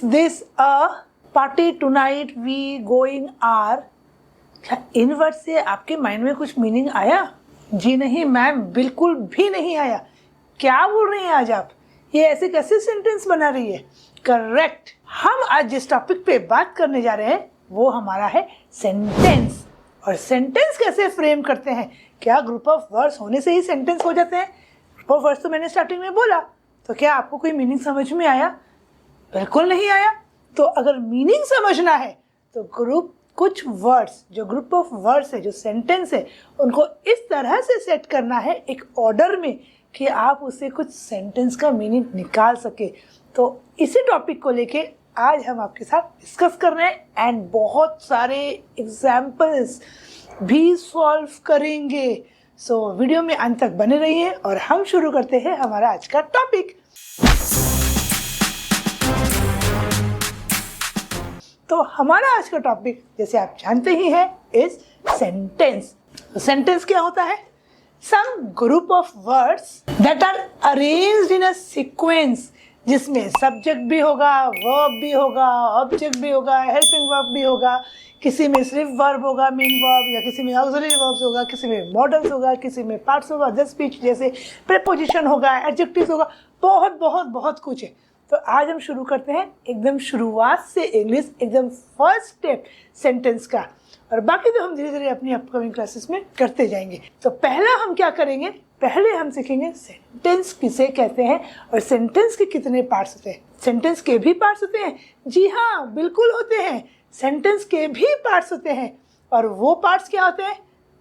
this a party tonight we going are? क्या इन word से आपके माइंड में कुछ मीनिंग आया? जी नहीं मैम, बिल्कुल भी नहीं आया। क्या बोल रही हैं आज आप? ये ऐसे कैसे सेंटेंस बना रही है? करेक्ट। हम आज जिस टॉपिक पे बात करने जा रहे हैं वो हमारा है सेंटेंस। और सेंटेंस कैसे फ्रेम करते हैं? क्या ग्रुप ऑफ वर्ड्स होने से ही सेंटेंस हो जाते हैं? ग्रुप ऑफ वर्ड्स तो मैंने स्टार्टिंग में बोला, तो क्या आपको कोई मीनिंग समझ में आया? बिल्कुल नहीं आया। तो अगर मीनिंग समझना है तो कुछ वर्ड्स, जो ग्रुप ऑफ वर्ड्स है, जो सेंटेंस है, उनको इस तरह से सेट करना है एक ऑर्डर में कि आप उससे कुछ सेंटेंस का मीनिंग निकाल सके। तो इसी टॉपिक को लेके आज हम आपके साथ डिस्कस कर रहे हैं एंड बहुत सारे एग्जाम्पल्स भी सॉल्व करेंगे। सो वीडियो में अंत तक बने रहिए और हम शुरू करते हैं हमारा आज का टॉपिक। तो हमारा आज का टॉपिक, जैसे आप जानते ही हैं, इज सेंटेंस। सेंटेंस क्या होता है? Some group of words that are arranged in a sequence, जिसमें सब्जेक्ट भी होगा, वर्ब भी होगा, ऑब्जेक्ट भी होगा, हेल्पिंग वर्ब भी होगा, किसी में सिर्फ वर्ब होगा, मेन वर्ब, या किसी में ऑक्सिलरी वर्ब्स होगा, किसी में मॉडल्स होगा, किसी में पार्ट्स होगा, द स्पीच जैसे प्रीपोजिशन होगा, एडजेक्टिव्स होगा, बहुत बहुत बहुत कुछ है। तो आज हम शुरू करते हैं एकदम शुरुआत से इंग्लिश, एकदम फर्स्ट स्टेप सेंटेंस का, और बाकी तो हम धीरे धीरे अपनी अपकमिंग क्लासेस में करते जाएंगे। तो पहला हम क्या करेंगे? पहले हम सीखेंगे सेंटेंस किसे कहते हैं और सेंटेंस के कितने पार्ट्स होते हैं। सेंटेंस के भी पार्ट्स होते हैं? जी हाँ, बिल्कुल होते हैं। सेंटेंस के भी पार्ट्स होते हैं, और वो पार्ट्स क्या होते हैं?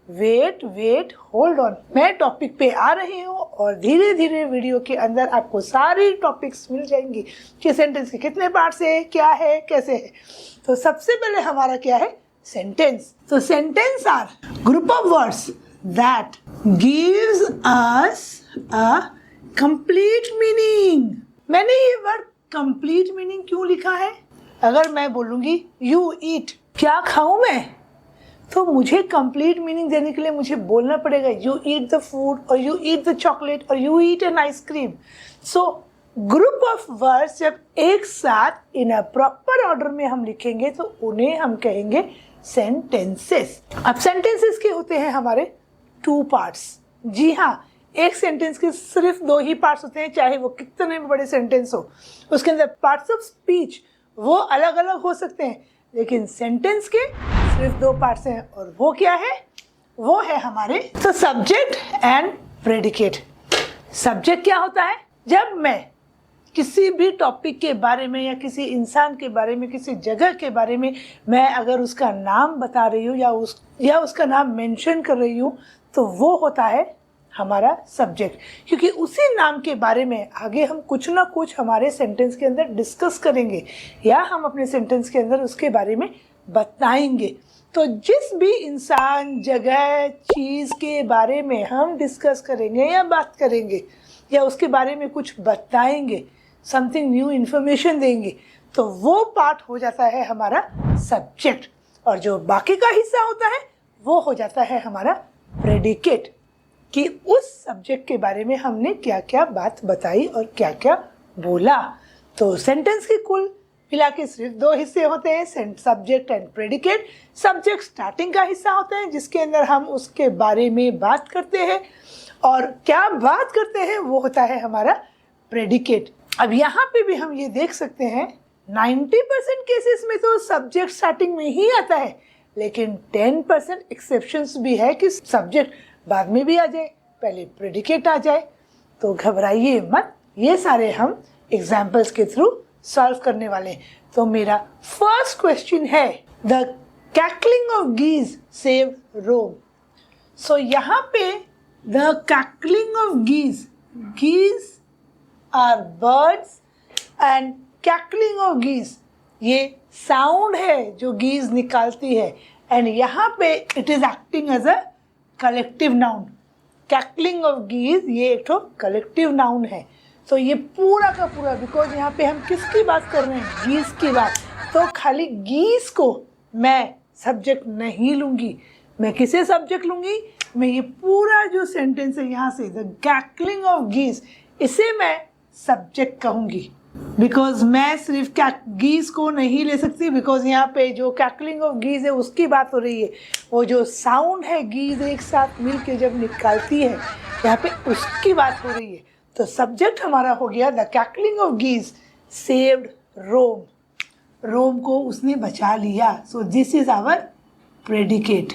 वेट होल्ड ऑन, मैं टॉपिक पे आ रही हूँ और धीरे धीरे वीडियो के अंदर आपको सारी टॉपिक्स मिल जाएंगी कि सेंटेंस के कितने पार्ट्स है, क्या है, कैसे है। तो सबसे पहले हमारा क्या है? सेंटेंस। तो sentence are group of words that gives us a complete meaning. मैंने ये वर्ड कंप्लीट मीनिंग क्यों लिखा है? अगर मैं बोलूंगी यू ईट, क्या खाऊं मैं, तो मुझे कंप्लीट मीनिंग देने के लिए मुझे बोलना पड़ेगा यू ईट द फूड, और यू ईट द चॉकलेट, और you eat an ice cream. So group of words जब एक साथ इन अ प्रॉपर ऑर्डर में हम लिखेंगे तो उन्हें हम कहेंगे सेंटेंसेस। अब सेंटेंसेस के होते हैं हमारे 2 पार्ट्स। जी हाँ, एक सेंटेंस के सिर्फ 2 ही पार्ट्स होते हैं, चाहे वो कितने भी बड़े सेंटेंस हो। उसके अंदर पार्ट्स ऑफ स्पीच वो अलग अलग हो सकते हैं, लेकिन सेंटेंस के सिर्फ 2 पार्ट्स हैं, और वो क्या है? वो है हमारे सब्जेक्ट एंड प्रेडिकेट। सब्जेक्ट क्या होता है? जब मैं किसी भी टॉपिक के बारे में या किसी इंसान के बारे में, किसी जगह के बारे में मैं अगर उसका नाम बता रही हूँ या उसका नाम मेंशन कर रही हूँ, तो वो होता है हमारा सब्जेक्ट, क्योंकि उसी नाम के बारे में आगे हम कुछ ना कुछ हमारे सेंटेंस के अंदर डिस्कस करेंगे या हम अपने सेंटेंस के अंदर उसके बारे में बताएंगे। तो जिस भी इंसान, जगह, चीज़ के बारे में हम डिस्कस करेंगे या बात करेंगे या उसके बारे में कुछ बताएंगे, समथिंग न्यू इन्फॉर्मेशन देंगे, तो वो पार्ट हो जाता है हमारा सब्जेक्ट, और जो बाकी का हिस्सा होता है वो हो जाता है हमारा प्रेडिकेट, कि उस सब्जेक्ट के बारे में हमने क्या क्या बात बताई और क्या क्या बोला। तो सेंटेंस के कुल मिला के सिर्फ 2 हिस्से होते हैं, subject and predicate. Subject starting का हिस्सा होता है जिसके अंदर हम उसके बारे में बात करते हैं, और क्या बात करते हैं वो होता है हमारा प्रेडिकेट। अब यहाँ पे भी हम ये देख सकते हैं 90% केसेस में तो सब्जेक्ट स्टार्टिंग में ही आता है, लेकिन 10% एक्सेप्शंस भी है कि सब्जेक्ट बाद में भी आ जाए, पहले प्रेडिकेट आ जाए। तो घबराइए मत, ये सारे हम एग्जाम्पल्स के थ्रू सॉल्व करने वाले हैं। तो मेरा फर्स्ट क्वेश्चन है, the cackling of geese save Rome. So यहाँ पे the cackling of geese are birds and cackling of geese ये साउंड है जो गीज निकालती है, एंड यहाँ पे it is acting as a collective noun. Cackling of geese ये एक तो कलेक्टिव नाउन है। तो ये पूरा का पूरा, बिकॉज यहाँ पे हम किसकी बात कर रहे हैं? गीज की बात। तो खाली गीज को मैं सब्जेक्ट नहीं लूँगी, मैं किसे सब्जेक्ट लूँगी? मैं ये पूरा जो सेंटेंस है यहाँ से, द कैकलिंग ऑफ गीज, इसे मैं सब्जेक्ट कहूँगी। बिकॉज मैं सिर्फ गीज को नहीं ले सकती, बिकॉज यहाँ पे जो कैकलिंग ऑफ गीज है उसकी बात हो रही है। वो जो साउंड है गीज एक साथ मिल के जब निकालती है यहाँ पे, उसकी बात हो रही है। तो सब्जेक्ट हमारा हो गया the cackling of geese saved Rome, Rome को उसने बचा लिया। So this is our predicate.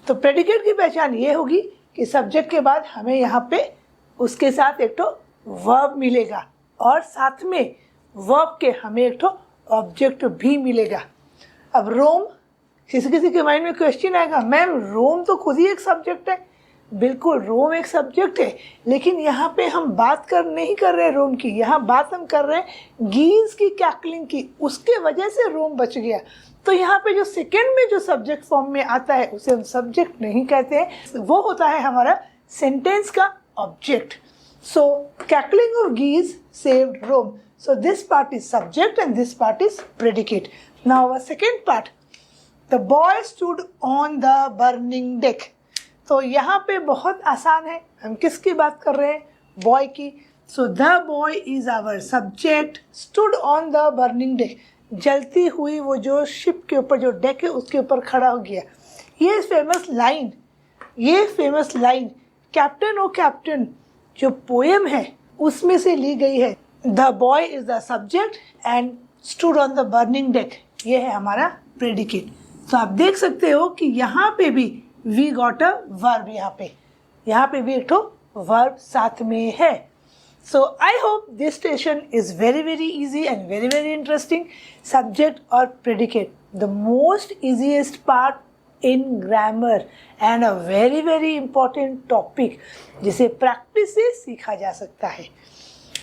तो प्रेडिकेट की पहचान ये होगी कि सब्जेक्ट के बाद हमें यहाँ पे उसके साथ एक तो वर्ब मिलेगा और साथ में वर्ब के हमें एक तो ऑब्जेक्ट भी मिलेगा। अब रोम, किसी किसी के माइंड में क्वेश्चन आएगा, मैम रोम तो खुद ही एक सब्जेक्ट है। बिल्कुल, रोम एक सब्जेक्ट है, लेकिन यहाँ पे हम बात नहीं कर रहे रोम की, यहाँ बात हम कर रहे हैं गीज की कैकलिंग की, उसके वजह से रोम बच गया। तो यहाँ पे जो सेकेंड में जो सब्जेक्ट फॉर्म में आता है उसे हम सब्जेक्ट नहीं कहते हैं, वो होता है हमारा सेंटेंस का object. So cackling of geese saved Rome, so this part is subject and this part is predicate. Now our second part, the boy stood on the burning deck. तो यहाँ पे बहुत आसान है, हम किसकी बात कर रहे हैं, बॉय की। So the boy is our subject, stood on the burning deck, जलती हुई वो जो शिप के ऊपर जो डेक है उसके ऊपर खड़ा हो गया। ये फेमस लाइन कैप्टन ओ कैप्टन जो पोएम है उसमें से ली गई है। The boy is the subject and stood on the burning deck, ये है हमारा प्रेडिकेट। तो आप देख सकते हो कि यहाँ पे भी वी गॉट अ वर्ब, यहाँ पे भी एक तो वर्ब साथ में है। So I hope this station is very very easy and very very interesting. Subject और predicate, the most easiest part in grammar and a very very important topic जिसे प्रैक्टिस से सीखा जा सकता है।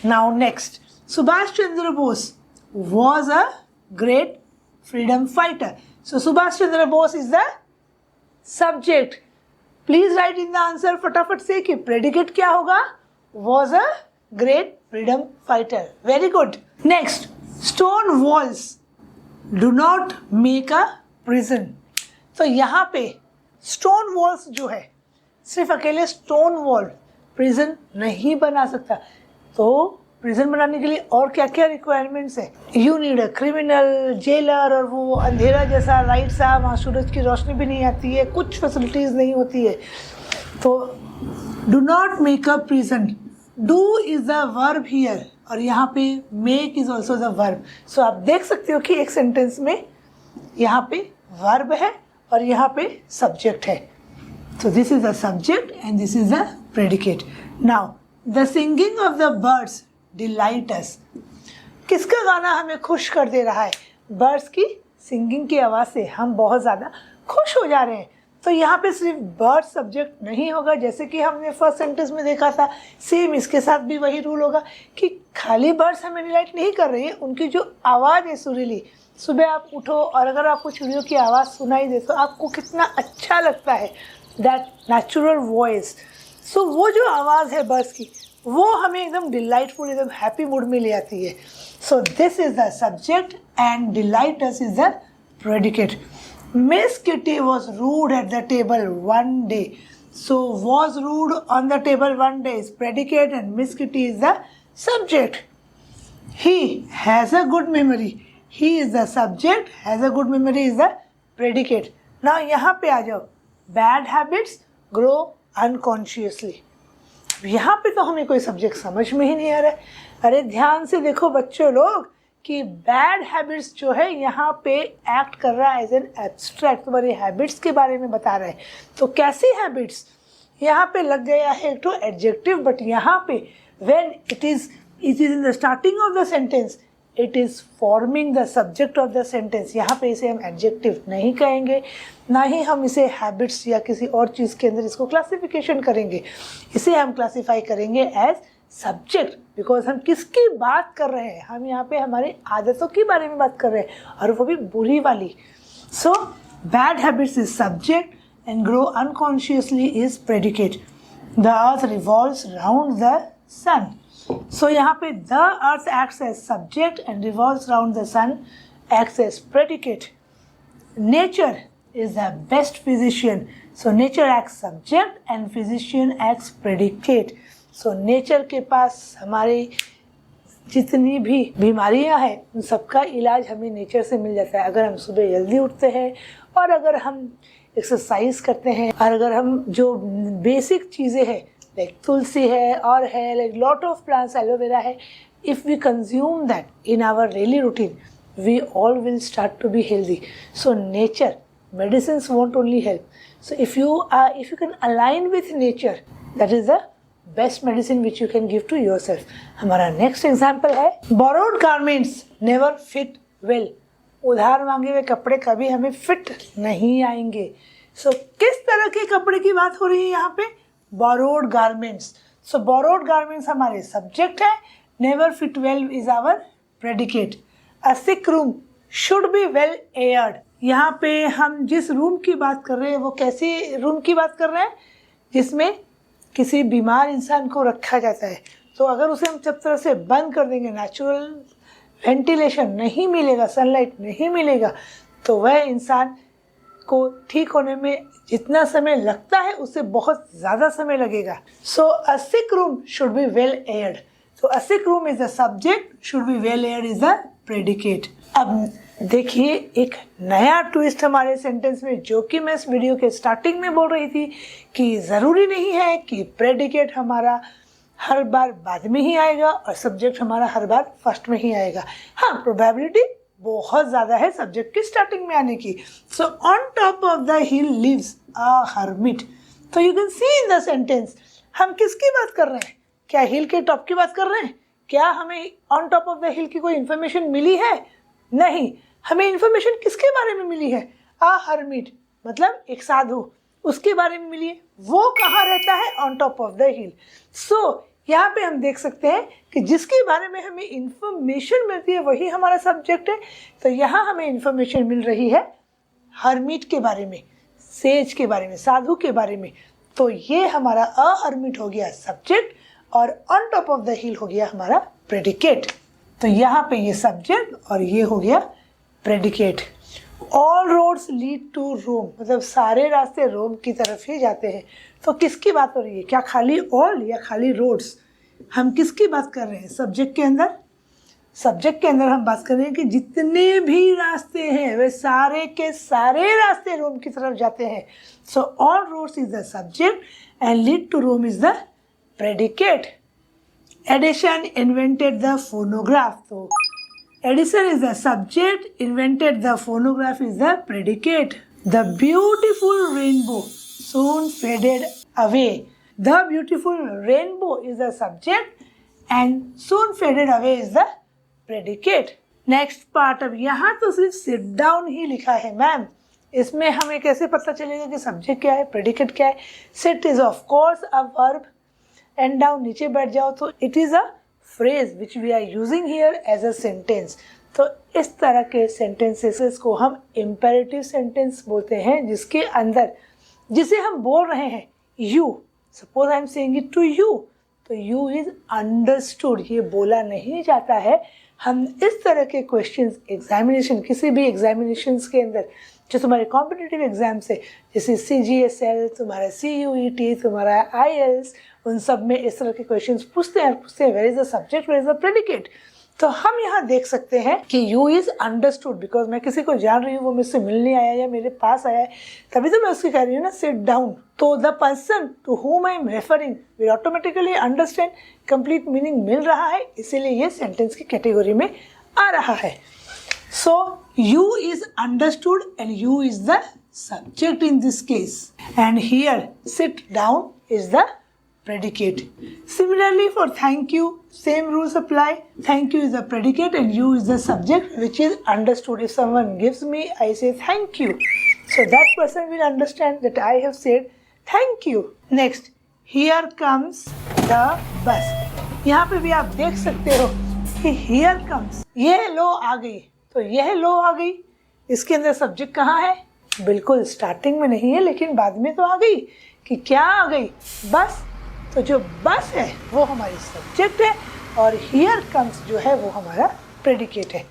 Now next, Subhash Chandra Bose was a great freedom fighter. So Subhash Chandra Bose is the subject. Please write in the answer फटाफट से कि predicate क्या होगा, was a great freedom fighter. Very good. Next, stone walls do not make a prison. तो यहाँ पे stone walls जो है, सिर्फ अकेले stone wall prison नहीं बना सकता। तो प्रिजन बनाने के लिए और क्या क्या रिक्वायरमेंट्स है, you need a criminal, jailer, और वो अंधेरा जैसा लाइट सा, वहाँ सूरज की रोशनी भी नहीं आती है, कुछ फैसिलिटीज़ नहीं होती है। तो do not make a prison, do is the verb here, और यहाँ पे make is also the verb. So आप देख सकते हो कि एक सेंटेंस में यहाँ पे वर्ब है और यहाँ पे सब्जेक्ट है। So this is the subject and this is the predicate. Now, the singing of the birds delight us. किसका गाना हमें खुश कर दे रहा है? बर्ड्स की सिंगिंग की आवाज़ से हम बहुत ज़्यादा खुश हो जा रहे हैं। तो यहाँ पे सिर्फ बर्ड सब्जेक्ट नहीं होगा, जैसे कि हमने फर्स्ट सेंटेंस में देखा था, सेम इसके साथ भी वही रूल होगा कि खाली बर्ड्स हमें डिलाइट नहीं कर रही है, उनकी जो आवाज़ है सुरीली, सुबह आप उठो और अगर आपको चिड़ियों की आवाज़ सुनाई दे तो आपको कितना अच्छा लगता है, दैट नेचुरल वॉइस। सो वो जो आवाज़ है बर्ड्स की, वो हमें एकदम डिलाइटफुल, एकदम हैप्पी मूड में ले आती है। सो this is the subject and delight us is the predicate. Miss Kitty was rude at the table one day. So was rude on the table one day is predicate and Miss Kitty is the subject. He has a good memory. He is the subject, has a good memory is the predicate. Now यहाँ पे आ जाओ, bad habits grow unconsciously. यहाँ पे तो हमें कोई subject समझ में ही नहीं आ रहा है। अरे ध्यान से देखो बच्चों लोग कि बैड हैबिट्स जो है यहाँ पे एक्ट कर रहा है एज एन एब्स्ट्रैक्ट, तुम्हारी हैबिट्स के बारे में बता रहा है। तो कैसी हैबिट्स, यहाँ पे लग गया है एक तो एडजेक्टिव, बट यहाँ पे when it is in the starting of the sentence it is forming the subject of the sentence. यहाँ पे इसे हम एडजेक्टिव नहीं कहेंगे, ना ही हम इसे हैबिट्स या किसी और चीज़ के अंदर इसको क्लासिफिकेशन करेंगे। इसे हम क्लासीफाई करेंगे एज सब्जेक्ट, बिकॉज हम किसकी बात कर रहे हैं, हम यहाँ पे हमारी आदतों के बारे में बात कर रहे हैं और वो भी बुरी वाली। So bad habits is subject and grow unconsciously is predicate. The earth revolves round the sun. So यहाँ पे the earth acts as subject and revolves round the sun acts as predicate. Nature is the best physician. So nature acts subject and physician acts predicate. So nature के पास हमारी जितनी भी बीमारियां हैं उन सबका इलाज हमें नेचर से मिल जाता है। अगर हम सुबह जल्दी उठते हैं और अगर हम एक्सरसाइज करते हैं और अगर हम जो बेसिक चीज़ें हैं लाइक तुलसी है और है like lot of plants, aloe vera है, if we consume that in our daily routine we all will start to be healthy. So nature, medicines won't only help. So if you can align with nature, that is the best medicine which you can give to yourself. हमारा next example है borrowed garments never fit well. उधार मांगे हुए कपड़े कभी हमें fit नहीं आएंगे. So किस तरह के कपड़े की बात हो रही है यहाँ पे? Borrowed garments. So borrowed garments हमारे subject है, never fit well is our predicate. A sick room should be well aired. यहाँ पे हम जिस रूम की बात कर रहे हैं वो कैसी रूम की बात कर रहे हैं? जिसमें किसी बीमार इंसान को रखा जाता है. तो अगर उसे हम सब तरह से बंद कर देंगे, नेचुरल वेंटिलेशन नहीं मिलेगा, सनलाइट नहीं मिलेगा, तो वह इंसान को ठीक होने में जितना समय लगता है उससे बहुत ज़्यादा समय लगेगा. So a sick room should be well aired. So a sick room is the subject, should be well aired is the predicate. अब देखिए एक नया ट्विस्ट हमारे सेंटेंस में, जो कि मैं इस वीडियो के स्टार्टिंग में बोल रही थी कि ज़रूरी नहीं है कि प्रेडिकेट हमारा हर बार बाद में ही आएगा और सब्जेक्ट हमारा हर बार फर्स्ट में ही आएगा. हाँ, प्रोबेबिलिटी बहुत ज़्यादा है सब्जेक्ट की स्टार्टिंग में आने की. So on top of the hill lives a hermit. तो you can see in the sentence हम किसकी बात कर रहे हैं? क्या हिल के टॉप की बात कर रहे हैं? क्या हमें ऑन टॉप ऑफ द हिल की कोई इन्फॉर्मेशन मिली है? नहीं. हमें इन्फॉर्मेशन किसके बारे में मिली है? आ हर्मिट मतलब एक साधु, उसके बारे में मिली है. वो कहाँ रहता है? On top of the hill. So यहाँ पे हम देख सकते हैं कि जिसके बारे में हमें इन्फॉर्मेशन मिलती है वही हमारा सब्जेक्ट है. तो यहाँ हमें इन्फॉर्मेशन मिल रही है हर्मिट के बारे में, सेज के बारे में, साधु के बारे में. तो ये हमारा अ हर्मिट हो गया सब्जेक्ट और ऑन टॉप ऑफ द हिल हो गया हमारा प्रेडिकेट. तो यहाँ पे ये सब्जेक्ट और ये हो गया predicate. All roads lead to Rome मतलब सारे रास्ते रोम की तरफ ही जाते हैं. तो किसकी बात हो रही है? क्या खाली ऑल या खाली रोड्स? हम किसकी बात कर रहे हैं सब्जेक्ट के अंदर? सब्जेक्ट के अंदर हम बात कर रहे हैं कि जितने भी रास्ते हैं वे सारे के सारे रास्ते रोम की तरफ जाते हैं. So all roads is the subject and lead to Rome is the predicate. Edison invented the phonograph. So Edison is the subject, invented the phonograph is the predicate. The beautiful rainbow soon faded away. The beautiful rainbow is the subject and soon faded away is the predicate. Next part. अब यहाँ तो सिर्फ sit down ही लिखा है ma'am. इसमें हमें कैसे पता चलेगा कि सब्जेक्ट क्या है, प्रेडिकेट क्या है? Sit is of course a verb. And down नीचे बैठ जाओ तो it is a phrase which we are using here as a sentence. तो इस तरह के सेंटेंसेस को हम इम्पेरेटिव सेंटेंस बोलते हैं, जिसके अंदर जिसे हम बोल रहे हैं you, suppose I am saying it to you, तो यू इज़ अंडरस्टूड, ये बोला नहीं जाता है. हम इस तरह के क्वेश्चंस एग्जामिनेशन, किसी भी एग्जामिनेशंस के अंदर जो तुम्हारे कॉम्पिटिटिव एग्जाम्स है, जैसे CGSL, तुम्हारा CUET, तुम्हारा IELTS, उन सब में इस तरह के क्वेश्चंस पूछते हैं where is the subject, where is the predicate. तो हम यहाँ देख सकते हैं कि यू इज़ अंडरस्टूड बिकॉज मैं किसी को जान रही हूँ, वो मुझसे मिलने आया या मेरे पास आया है, तभी तो मैं उसकी कह रही हूँ ना सिट डाउन. तो the person to whom I am referring will automatically understand, complete meaning मिल रहा है, इसीलिए ये सेंटेंस की कैटेगरी में आ रहा है. So you is understood and you is the subject in this case, and here sit down is the predicate. Similarly for thank you, same rules apply. Thank you is the predicate and you is the subject which is understood. If someone gives me, I say thank you, so that person will understand that I have said thank you. Next, here comes the bus. यहाँ पे भी आप देख सकते हो कि here comes, यह लो आ गई, तो यह लो आ गई, इसके अंदर सब्जेक्ट कहाँ है? बिल्कुल स्टार्टिंग में नहीं है, लेकिन बाद में तो आ गई. कि क्या आ गई? बस. तो जो बस है वो हमारी सब्जेक्ट है और हियर कम्स जो है वो हमारा प्रेडिकेट है.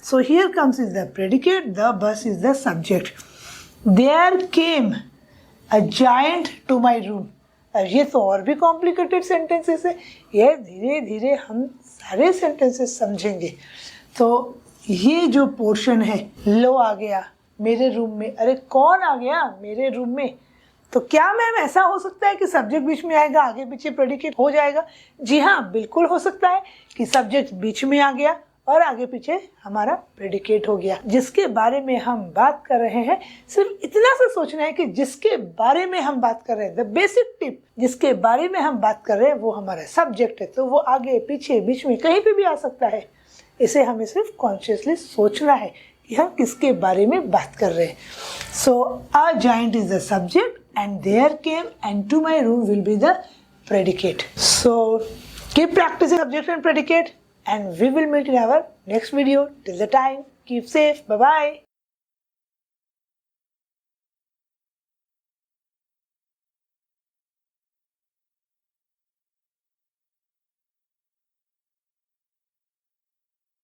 So here comes is the predicate, the bus is the subject. There came a giant to my room. अब ये तो और भी कॉम्प्लिकेटेड सेंटेंसेस है, ये धीरे धीरे हम सारे सेंटेंसेस समझेंगे। तो ये जो पोर्शन है, लो आ गया मेरे रूम में, अरे कौन आ गया मेरे रूम में, तो क्या मैम ऐसा हो सकता है कि सब्जेक्ट बीच में आएगा, आगे पीछे प्रेडिकेट हो जाएगा? जी हाँ, बिल्कुल हो सकता है कि सब्जेक्ट बीच में आ गया और आगे पीछे हमारा प्रेडिकेट हो गया। जिसके बारे में हम बात कर रहे हैं, सिर्फ इतना सा सोचना है कि जिसके बारे में हम बात कर रहे हैं, द बेसिक टिप, जिसके बारे में हम बात कर रहे हैं वो हमारा सब्जेक्ट है, तो वो आगे पीछे बीच में कहीं पे भी आ सकता है। इसे हमें सिर्फ कॉन्शियसली सोचना है कि हम किसके बारे में बात कर रहे हैं। So a giant is the subject and there came and to my room will be the predicate. So keep practicing subject and predicate and we will meet in our next video. Till the time, keep safe. Bye bye.